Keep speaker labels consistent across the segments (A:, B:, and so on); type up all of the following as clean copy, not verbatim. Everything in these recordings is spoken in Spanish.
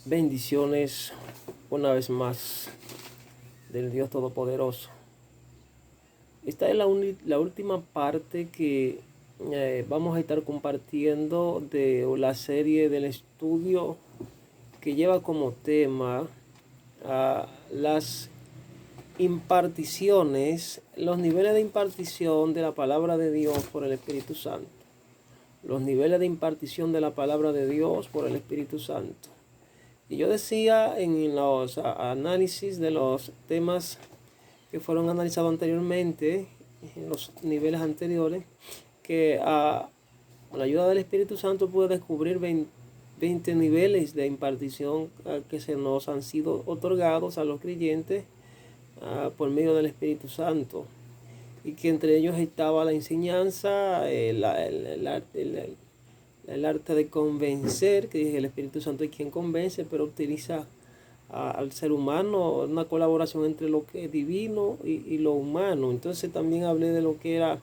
A: Bendiciones una vez más del Dios Todopoderoso. Esta es la última parte que vamos a estar compartiendo de la serie del estudio que lleva como tema las imparticiones, los niveles de impartición de la palabra de Dios por el Espíritu Santo. Los niveles de impartición de la palabra de Dios por el Espíritu Santo. Y yo decía en los análisis de los temas que fueron analizados anteriormente, en los niveles anteriores, que con la ayuda del Espíritu Santo pude descubrir 20 niveles de impartición que se nos han sido otorgados a los creyentes por medio del Espíritu Santo. Y que entre ellos estaba la enseñanza, el arte de convencer, que el Espíritu Santo es quien convence, pero utiliza al ser humano, una colaboración entre lo que es divino y lo humano. Entonces también hablé de lo que era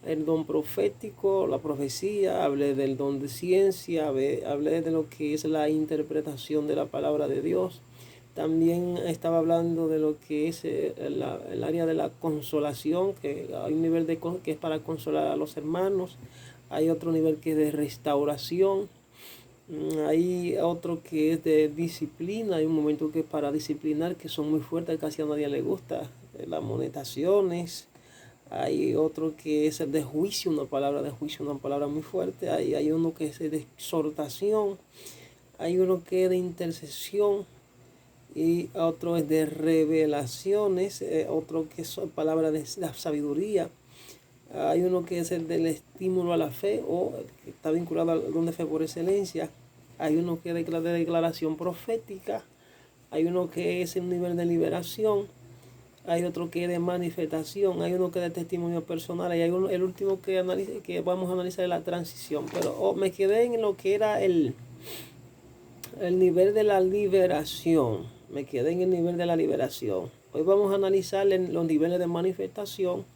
A: el don profético, la profecía, hablé del don de ciencia, hablé de lo que es la interpretación de la palabra de Dios. También estaba hablando de lo que es el área de la consolación, que hay un nivel que es para consolar a los hermanos. Hay otro nivel que es de restauración. Hay otro que es de disciplina. Hay un momento que es para disciplinar, que son muy fuertes, casi a nadie le gusta. Las amonestaciones. Hay otro que es el de juicio, una palabra de juicio, una palabra muy fuerte. Hay uno que es de exhortación. Hay uno que es de intercesión. Y otro es de revelaciones. Otro que es palabra de la sabiduría. Hay uno que es el del estímulo a la fe, o que está vinculado al don de fe por excelencia. Hay uno que es de declaración profética. Hay uno que es el nivel de liberación. Hay otro que es de manifestación. Hay uno que es de testimonio personal. Y hay uno, el último que vamos a analizar es la transición. Pero me quedé en lo que era el nivel de la liberación. Me quedé en el nivel de la liberación. Hoy vamos a analizar los niveles de manifestación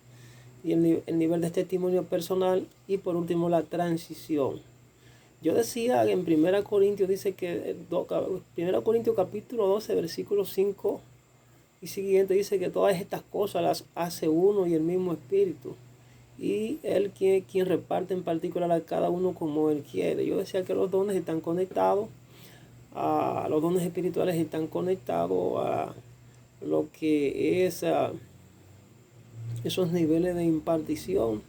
A: y el nivel de testimonio personal, y por último la transición. Yo decía en 1 Corintios, dice que 1 Corintios capítulo 12 versículo 5 y siguiente, dice que todas estas cosas las hace uno y el mismo Espíritu, y él quien reparte en particular a cada uno como él quiere. Yo decía que los dones están conectados, los dones espirituales están conectados a lo que es esos niveles de impartición.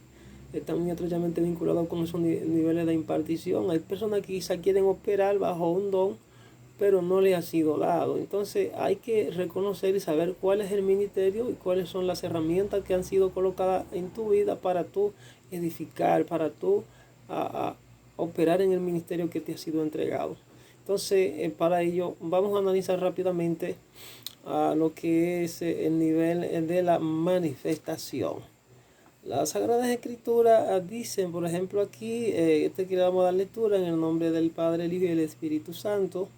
A: Están muy estrechamente vinculados con esos niveles de impartición. Hay personas que quizá quieren operar bajo un don, pero no le ha sido dado. Entonces hay que reconocer y saber cuál es el ministerio y cuáles son las herramientas que han sido colocadas en tu vida para tú edificar, para tú operar en el ministerio que te ha sido entregado. Entonces, para ello vamos a analizar rápidamente lo que es el nivel de la manifestación. Las Sagradas Escrituras dicen, por ejemplo, aquí, que le vamos a dar lectura en el nombre del Padre, el Hijo y el Espíritu Santo.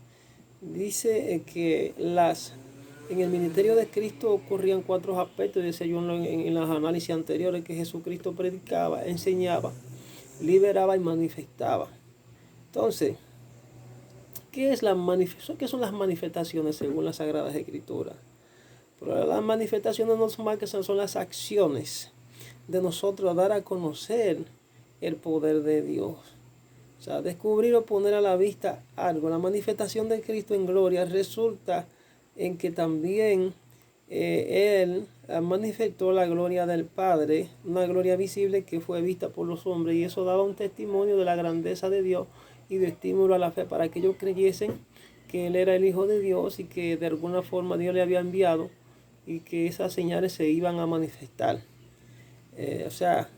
A: Dice que en el ministerio de Cristo ocurrían 4 aspectos, decía yo en los análisis anteriores, que Jesucristo predicaba, enseñaba, liberaba y manifestaba. Entonces, ¿qué son las manifestaciones según las Sagradas Escrituras? Pero las manifestaciones no son más que son las acciones de nosotros dar a conocer el poder de Dios. O sea, descubrir o poner a la vista algo. La manifestación de Cristo en gloria resulta en que también Él manifestó la gloria del Padre, una gloria visible que fue vista por los hombres, y eso daba un testimonio de la grandeza de Dios y de estímulo a la fe para que ellos creyesen que Él era el Hijo de Dios y que de alguna forma Dios le había enviado y que esas señales se iban a manifestar. O sea,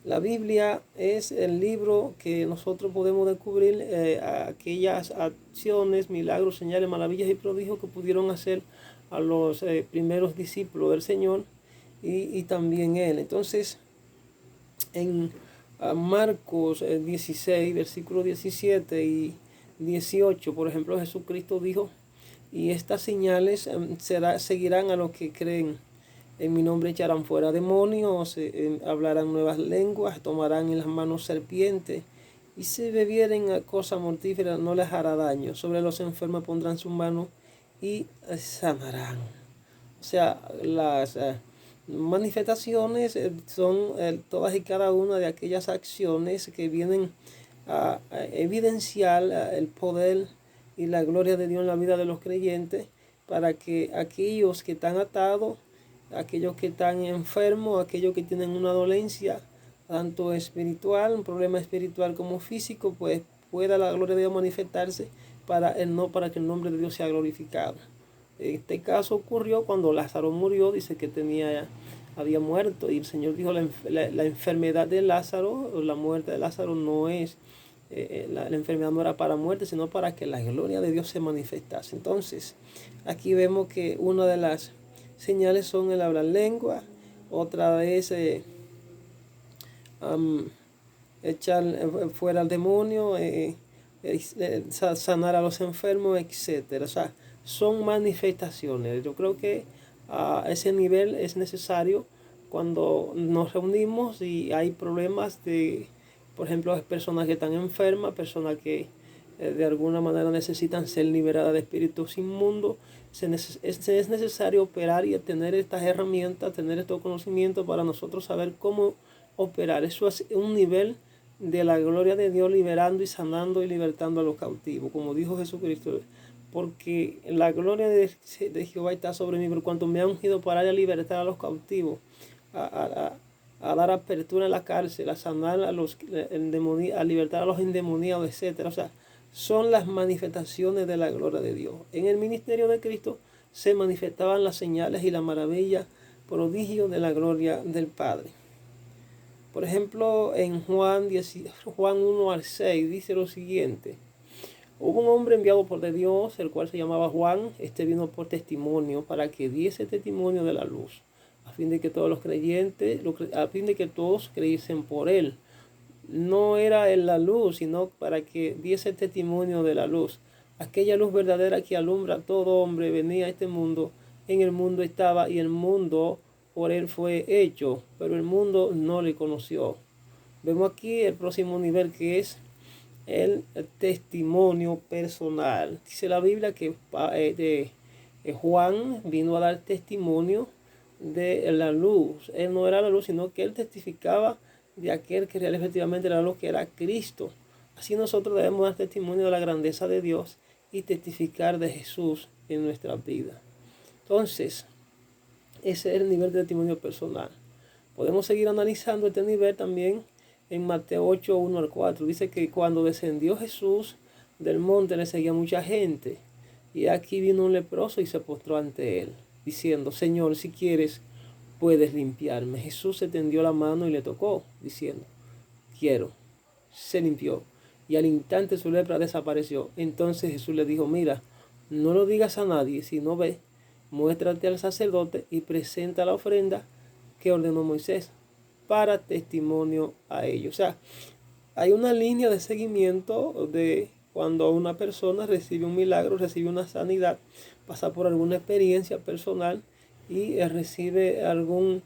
A: la Biblia es el libro que nosotros podemos descubrir aquellas acciones, milagros, señales, maravillas y prodigios que pudieron hacer a los primeros discípulos del Señor y también Él. Entonces, en Marcos 16, versículos 17 y 18, por ejemplo, Jesucristo dijo: y estas señales seguirán a los que creen. En mi nombre echarán fuera demonios, hablarán nuevas lenguas, tomarán en las manos serpientes, y si bebieren a cosa mortífera no les hará daño. Sobre los enfermos pondrán su mano y sanarán. O sea, las manifestaciones son todas y cada una de aquellas acciones que vienen a evidenciar el poder y la gloria de Dios en la vida de los creyentes, para que aquellos que están atados, aquellos que están enfermos, aquellos que tienen una dolencia, tanto espiritual, un problema espiritual como físico, pues pueda la gloria de Dios manifestarse para que el nombre de Dios sea glorificado. Este caso ocurrió cuando Lázaro murió, dice que había muerto, y el Señor dijo la enfermedad de Lázaro, o la muerte de Lázaro no es, la enfermedad no era para muerte, sino para que la gloria de Dios se manifestase. Entonces, aquí vemos que una de las señales son el hablar lengua, otra es echar fuera al demonio, sanar a los enfermos, etcétera. O sea, son manifestaciones. Yo creo que a ese nivel es necesario cuando nos reunimos y hay problemas por ejemplo, personas que están enfermas, personas que de alguna manera necesitan ser liberadas de espíritus inmundos. Es necesario operar y tener estas herramientas, tener estos conocimientos para nosotros saber cómo operar. Eso es un nivel de la gloria de Dios, liberando y sanando y libertando a los cautivos, como dijo Jesucristo, porque la gloria de Jehová está sobre mí, por cuanto me ha ungido para ir a libertar a los cautivos, a dar apertura en la cárcel, a sanar a libertar a los endemoniados, etcétera. O sea, son las manifestaciones de la gloria de Dios. En el ministerio de Cristo se manifestaban las señales y la maravilla, prodigio de la gloria del Padre. Por ejemplo, en Juan 1 al 6 dice lo siguiente: hubo un hombre enviado por Dios, el cual se llamaba Juan. Este vino por testimonio, para que diese testimonio de la luz, a fin de que todos creyesen por él. No era él la luz, sino para que diese testimonio de la luz. Aquella luz verdadera que alumbra a todo hombre venía a este mundo. En el mundo estaba, y el mundo por él fue hecho, pero el mundo no le conoció. Vemos aquí el próximo nivel, que es el testimonio personal. Dice la Biblia que Juan vino a dar testimonio de la luz. Él no era la luz, sino que él testificaba de aquel que realmente efectivamente era la luz, que era Cristo. Así nosotros debemos dar testimonio de la grandeza de Dios y testificar de Jesús en nuestra vida. Entonces, ese es el nivel de testimonio personal. Podemos seguir analizando este nivel también en Mateo 8, 1 al 4. Dice que cuando descendió Jesús del monte le seguía mucha gente. Y aquí vino un leproso y se postró ante él, diciendo: Señor, si quieres, puedes limpiarme. Jesús se tendió la mano y le tocó, diciendo: quiero. Se limpió, y al instante su lepra desapareció. Entonces Jesús le dijo: mira, no lo digas a nadie, sino ve, muéstrate al sacerdote y presenta la ofrenda que ordenó Moisés, para testimonio a ellos. O sea, hay una línea de seguimiento de cuando una persona recibe un milagro, recibe una sanidad, pasa por alguna experiencia personal y recibe algún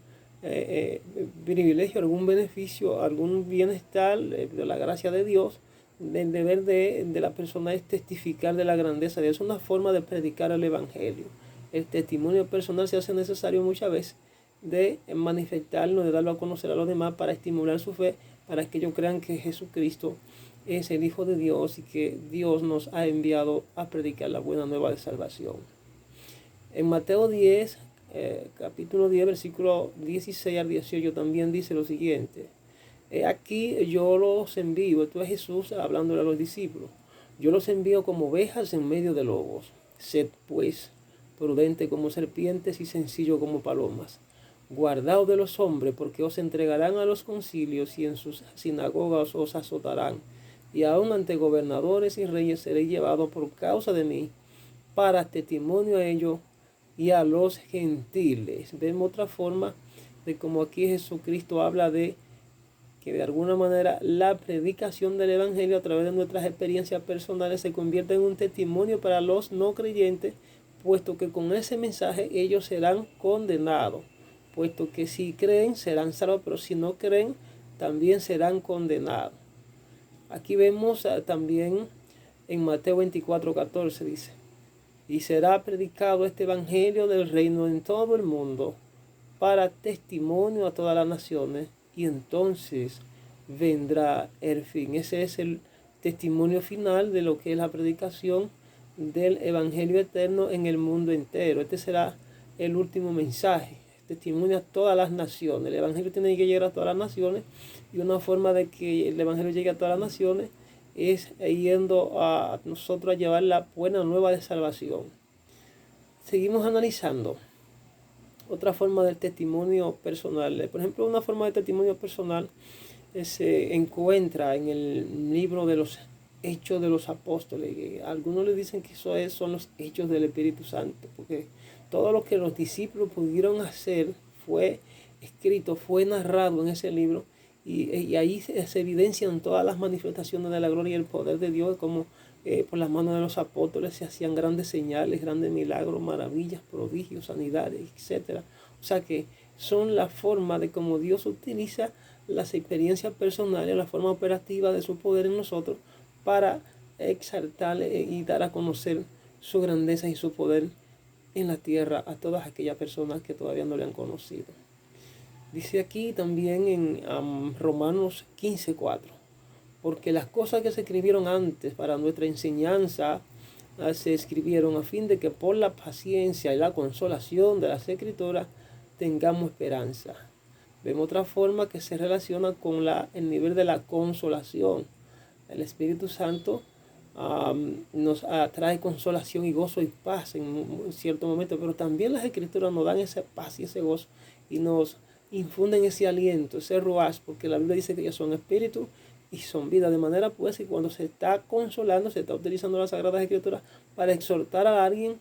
A: privilegio, algún beneficio, algún bienestar de la gracia de Dios. El deber de la persona es testificar de la grandeza de Dios. Es una forma de predicar el evangelio. El testimonio personal se hace necesario muchas veces, de manifestarlo, de darlo a conocer a los demás, para estimular su fe, para que ellos crean que Jesucristo es el Hijo de Dios y que Dios nos ha enviado a predicar la buena nueva de salvación. En Mateo 10, capítulo 10, versículo 16 al 18 también dice lo siguiente: aquí yo los envío, esto es Jesús hablándole a los discípulos, yo los envío como ovejas en medio de lobos. Sed pues prudente como serpientes y sencillo como palomas. Guardaos de los hombres, porque os entregarán a los concilios y en sus sinagogas os azotarán, y aun ante gobernadores y reyes seréis llevados por causa de mí, para testimonio a ellos y a los gentiles. Vemos otra forma de cómo aquí Jesucristo habla de que de alguna manera la predicación del evangelio a través de nuestras experiencias personales se convierte en un testimonio para los no creyentes, puesto que con ese mensaje ellos serán condenados. Puesto que si creen serán salvos, pero si no creen también serán condenados. Aquí vemos también en Mateo 24:14 dice, y será predicado este evangelio del reino en todo el mundo para testimonio a todas las naciones, y entonces vendrá el fin. Ese es el testimonio final de lo que es la predicación del evangelio eterno en el mundo entero. Este será el último mensaje, testimonio a todas las naciones. El evangelio tiene que llegar a todas las naciones, y una forma de que el evangelio llegue a todas las naciones es yendo a nosotros a llevar la buena nueva de salvación. Seguimos analizando otra forma del testimonio personal. Por ejemplo, una forma de testimonio personal se encuentra en el libro de los Hechos de los Apóstoles. Algunos le dicen que son los hechos del Espíritu Santo, porque todo lo que los discípulos pudieron hacer fue escrito, fue narrado en ese libro, y ahí se evidencian todas las manifestaciones de la gloria y el poder de Dios, como por las manos de los apóstoles se hacían grandes señales, grandes milagros, maravillas, prodigios, sanidades, etc. O sea que son la forma de cómo Dios utiliza las experiencias personales, la forma operativa de su poder en nosotros para exaltar y dar a conocer su grandeza y su poder en la tierra a todas aquellas personas que todavía no le han conocido. Dice aquí también en Romanos 15:4, porque las cosas que se escribieron antes para nuestra enseñanza se escribieron a fin de que por la paciencia y la consolación de las Escrituras tengamos esperanza. Vemos otra forma que se relaciona con el nivel de la consolación. El Espíritu Santo nos trae consolación y gozo y paz en cierto momento, pero también las Escrituras nos dan esa paz y ese gozo y nos infunden ese aliento, ese ruach, porque la Biblia dice que ellos son espíritu y son vida, de manera pues que cuando se está consolando, se está utilizando las Sagradas Escrituras para exhortar a alguien,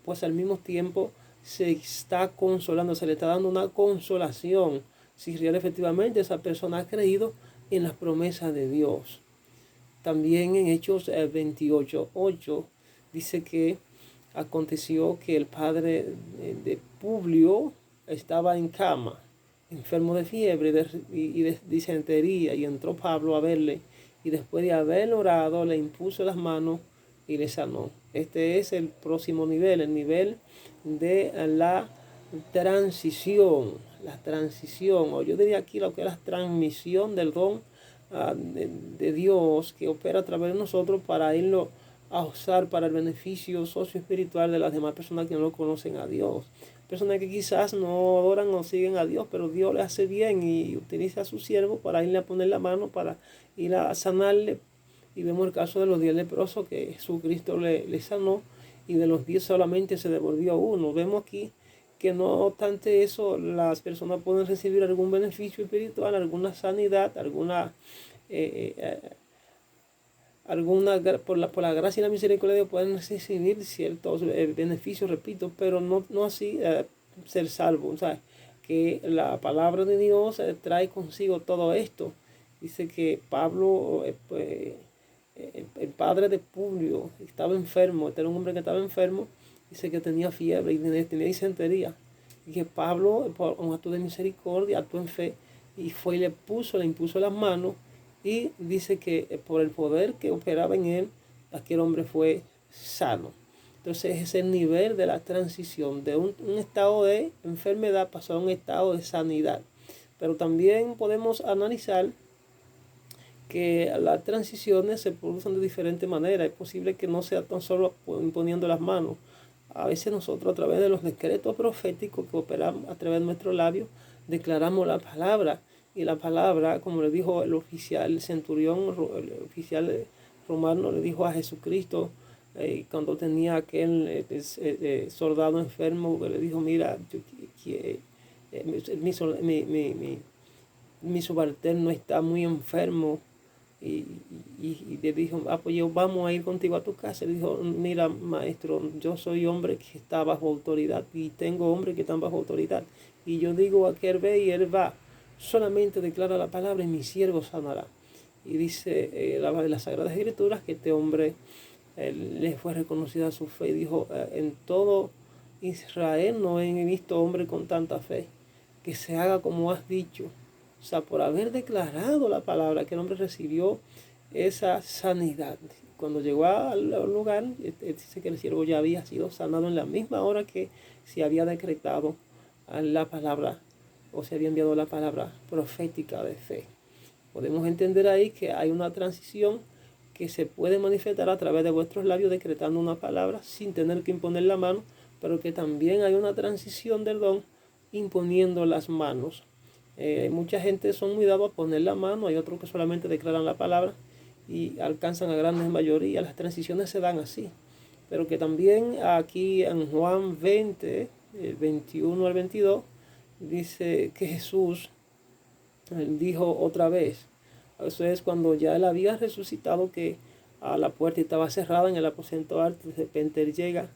A: pues al mismo tiempo se está consolando, se le está dando una consolación, si real efectivamente esa persona ha creído en las promesas de Dios. También en Hechos 28:8 dice que aconteció que el padre de Publio estaba en cama, enfermo de fiebre y de disentería, y entró Pablo a verle, y después de haber orado le impuso las manos y le sanó. Este es el próximo nivel, el nivel de la transición, o yo diría aquí lo que es la transmisión del don de Dios que opera a través de nosotros para irlo a usar para el beneficio socioespiritual de las demás personas que no conocen a Dios. Personas que quizás no adoran o siguen a Dios, pero Dios le hace bien y utiliza a su siervo para irle a poner la mano, para ir a sanarle. Y vemos el caso de los 10 leprosos que Jesucristo le sanó, y de los 10 solamente se devolvió uno. Vemos aquí que no obstante eso, las personas pueden recibir algún beneficio espiritual, alguna sanidad, por la gracia y la misericordia de Dios pueden recibir ciertos beneficios, repito, pero no así ser salvo. O sea, que la palabra de Dios trae consigo todo esto. Dice que Pablo, el padre de Publio, estaba enfermo. Este era un hombre que estaba enfermo. Dice que tenía fiebre y tenía disentería. Y que Pablo, por un acto de misericordia, actuó en fe y fue y le impuso las manos. Y dice que por el poder que operaba en él, aquel hombre fue sano. Entonces es el nivel de la transición de un estado de enfermedad pasó a un estado de sanidad. Pero también podemos analizar que las transiciones se producen de diferentes maneras. Es posible que no sea tan solo imponiendo las manos. A veces nosotros, a través de los decretos proféticos que operamos a través de nuestros labios, declaramos la palabra. Y la palabra, como le dijo el oficial, el centurión, el oficial romano, le dijo a Jesucristo, cuando tenía aquel soldado enfermo, que le dijo, mira, mi subalterno está muy enfermo. Y le dijo, pues vamos a ir contigo a tu casa. Le dijo, mira, maestro, yo soy hombre que está bajo autoridad y tengo hombres que están bajo autoridad. Y yo digo a que él ve y él va. Solamente declara la palabra y mi siervo sanará. Y dice las Sagradas Escrituras que este hombre le fue reconocida su fe. Y dijo, en todo Israel no he visto hombre con tanta fe. Que se haga como has dicho. O sea, por haber declarado la palabra, que el hombre recibió esa sanidad. Cuando llegó al lugar, dice que el siervo ya había sido sanado en la misma hora que se había decretado la palabra, o se había enviado la palabra profética de fe. Podemos entender ahí que hay una transición que se puede manifestar a través de vuestros labios decretando una palabra sin tener que imponer la mano, pero que también hay una transición del don imponiendo las manos. Mucha gente son muy dados a poner la mano, hay otros que solamente declaran la palabra y alcanzan a grandes mayorías. Las transiciones se dan así, pero que también aquí en Juan 20, 21 al 22, dice que Jesús dijo otra vez, eso es cuando ya él había resucitado, que la puerta estaba cerrada en el aposento alto, de repente él llega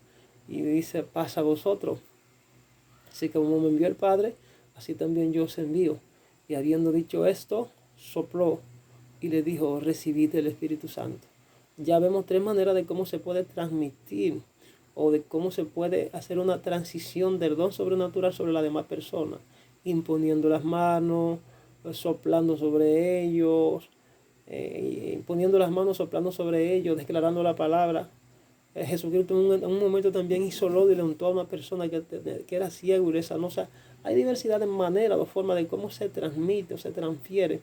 A: y dice, pasa a vosotros. Así que como me envió el Padre, así también yo os envío. Y habiendo dicho esto, sopló y le dijo, recibid el Espíritu Santo. Ya vemos tres maneras de cómo se puede transmitir o de cómo se puede hacer una transición del don sobrenatural sobre la demás persona, imponiendo las manos, soplando sobre ellos, poniendo las manos, soplando sobre ellos, declarando la palabra. Jesucristo en un momento también hizo lodo y le untó a una persona que era ciego y le sanó. O sea, hay diversidad de maneras o formas de cómo se transmite o se transfiere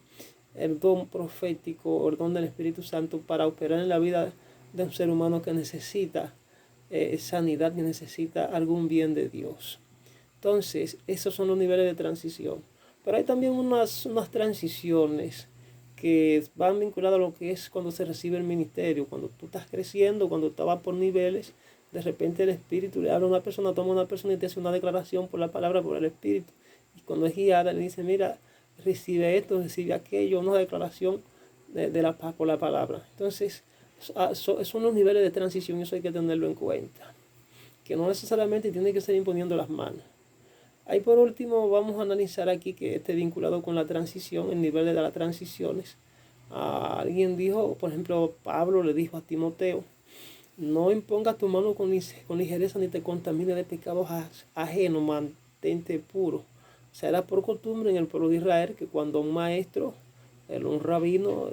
A: el don profético o el don del Espíritu Santo para operar en la vida de un ser humano que necesita sanidad, que necesita algún bien de Dios. Entonces, esos son los niveles de transición. Pero hay también unas transiciones que van vinculadas a lo que es cuando se recibe el ministerio. Cuando tú estás creciendo, cuando tú vas por niveles, de repente el Espíritu le habla a una persona, toma a una persona y te hace una declaración por la palabra, por el Espíritu. Y cuando es guiada, le dice, mira, recibe esto, recibe aquello, una declaración por la palabra. Entonces, son los niveles de transición y eso hay que tenerlo en cuenta. Que no necesariamente tiene que ser imponiendo las manos. Ahí por último vamos a analizar aquí que esté vinculado con la transición, el nivel de las transiciones. Alguien dijo, por ejemplo, Pablo le dijo a Timoteo, no impongas tu mano con ligereza ni te contamine de pecados ajenos, mantente puro. O sea, era por costumbre en el pueblo de Israel que cuando un maestro, un rabino,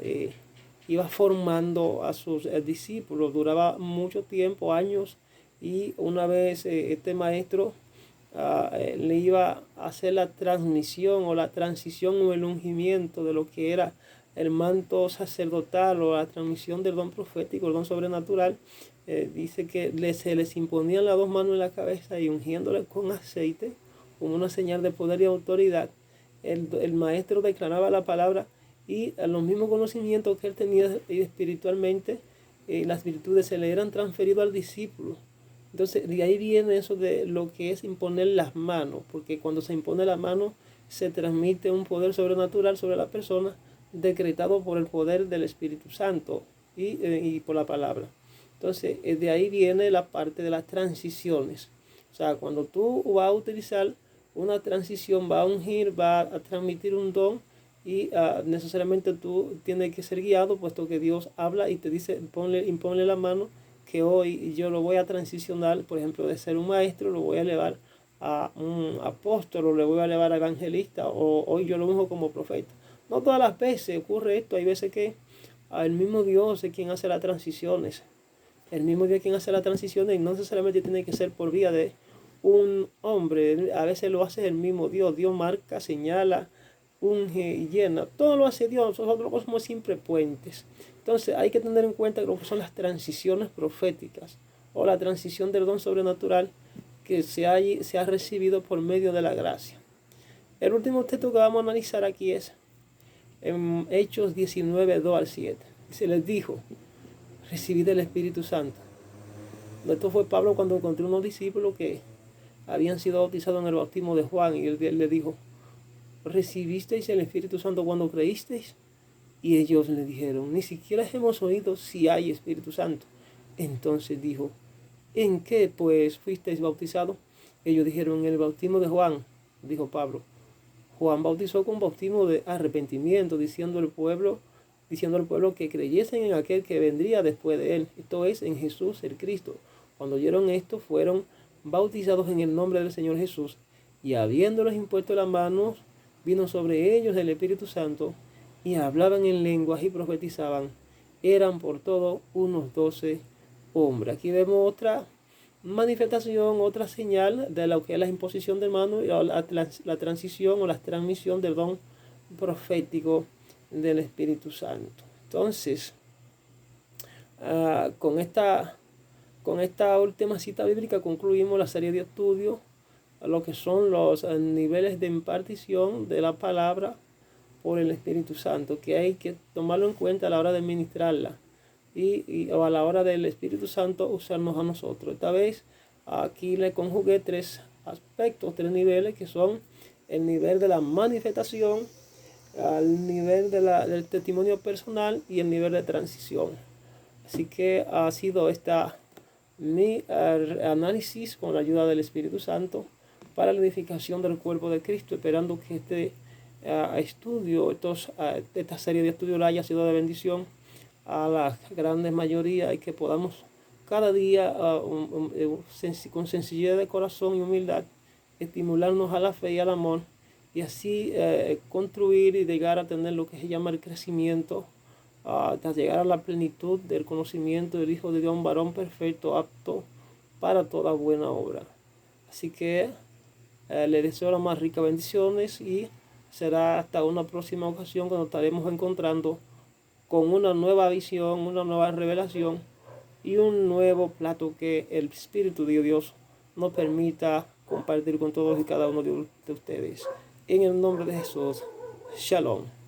A: iba formando a sus discípulos, duraba mucho tiempo, años, y una vez este maestro le iba a hacer la transmisión o la transición o el ungimiento de lo que era el manto sacerdotal o la transmisión del don profético, el don sobrenatural. Dice que se les imponían las dos manos en la cabeza y ungiéndole con aceite, como una señal de poder y autoridad. El maestro declaraba la palabra y a los mismos conocimientos que él tenía espiritualmente, las virtudes se le eran transferidos al discípulo. Entonces, de ahí viene eso de lo que es imponer las manos, porque cuando se impone la mano, se transmite un poder sobrenatural sobre la persona, decretado por el poder del Espíritu Santo y por la palabra. Entonces, de ahí viene la parte de las transiciones. O sea, cuando tú vas a utilizar una transición, va a ungir, va a transmitir un don y necesariamente tú tienes que ser guiado, puesto que Dios habla y te dice, imponle la mano, que hoy yo lo voy a transicionar, por ejemplo, de ser un maestro, lo voy a elevar a un apóstol, o le voy a elevar a evangelista, o hoy yo lo unjo como profeta. No todas las veces ocurre esto, hay veces que el mismo Dios es quien hace las transiciones. El mismo Dios es quien hace las transiciones y no necesariamente tiene que ser por vía de un hombre. A veces lo hace el mismo Dios. Dios marca, señala, unge y llena. Todo lo hace Dios. Nosotros somos siempre puentes. Entonces hay que tener en cuenta lo que son las transiciones proféticas o la transición del don sobrenatural que se ha recibido por medio de la gracia. El último texto que vamos a analizar aquí es en Hechos 19, 2 al 7. Se les dijo, recibid el Espíritu Santo. Esto fue Pablo cuando encontró unos discípulos que habían sido bautizados en el bautismo de Juan y él le dijo, ¿recibisteis el Espíritu Santo cuando creísteis? Y ellos le dijeron, ni siquiera hemos oído si hay Espíritu Santo. Entonces dijo, ¿en qué pues fuisteis bautizados? Ellos dijeron, en el bautismo de Juan. Dijo Pablo, Juan bautizó con bautismo de arrepentimiento, diciendo al pueblo que creyesen en aquel que vendría después de él, esto es, en Jesús el Cristo. Cuando oyeron esto, fueron bautizados en el nombre del Señor Jesús, y habiéndoles impuesto las manos, vino sobre ellos el Espíritu Santo, y hablaban en lenguas y profetizaban. eran por todo unos 12 hombres. Aquí vemos otra manifestación, otra señal de lo que es la imposición de manos y la transición o la transmisión del don profético del Espíritu Santo. Entonces, con esta última cita bíblica concluimos la serie de estudios a lo que son los niveles de impartición de la palabra por el Espíritu Santo, que hay que tomarlo en cuenta a la hora de ministrarla o a la hora del Espíritu Santo usarnos a nosotros. Esta vez aquí le conjugué 3 aspectos, 3 niveles, que son el nivel de la manifestación, el nivel del testimonio personal y el nivel de transición. Así que ha sido mi análisis con la ayuda del Espíritu Santo para la edificación del cuerpo de Cristo, esperando que este estudio, esta serie de estudios haya sido de bendición a la grande mayoría y que podamos cada día con sencillez de corazón y humildad estimularnos a la fe y al amor y así construir y llegar a tener lo que se llama el crecimiento hasta llegar a la plenitud del conocimiento del Hijo de Dios, un varón perfecto, apto para toda buena obra. Así que le deseo las más ricas bendiciones y será hasta una próxima ocasión cuando estaremos encontrando con una nueva visión, una nueva revelación y un nuevo plato que el Espíritu de Dios nos permita compartir con todos y cada uno de ustedes. En el nombre de Jesús, Shalom.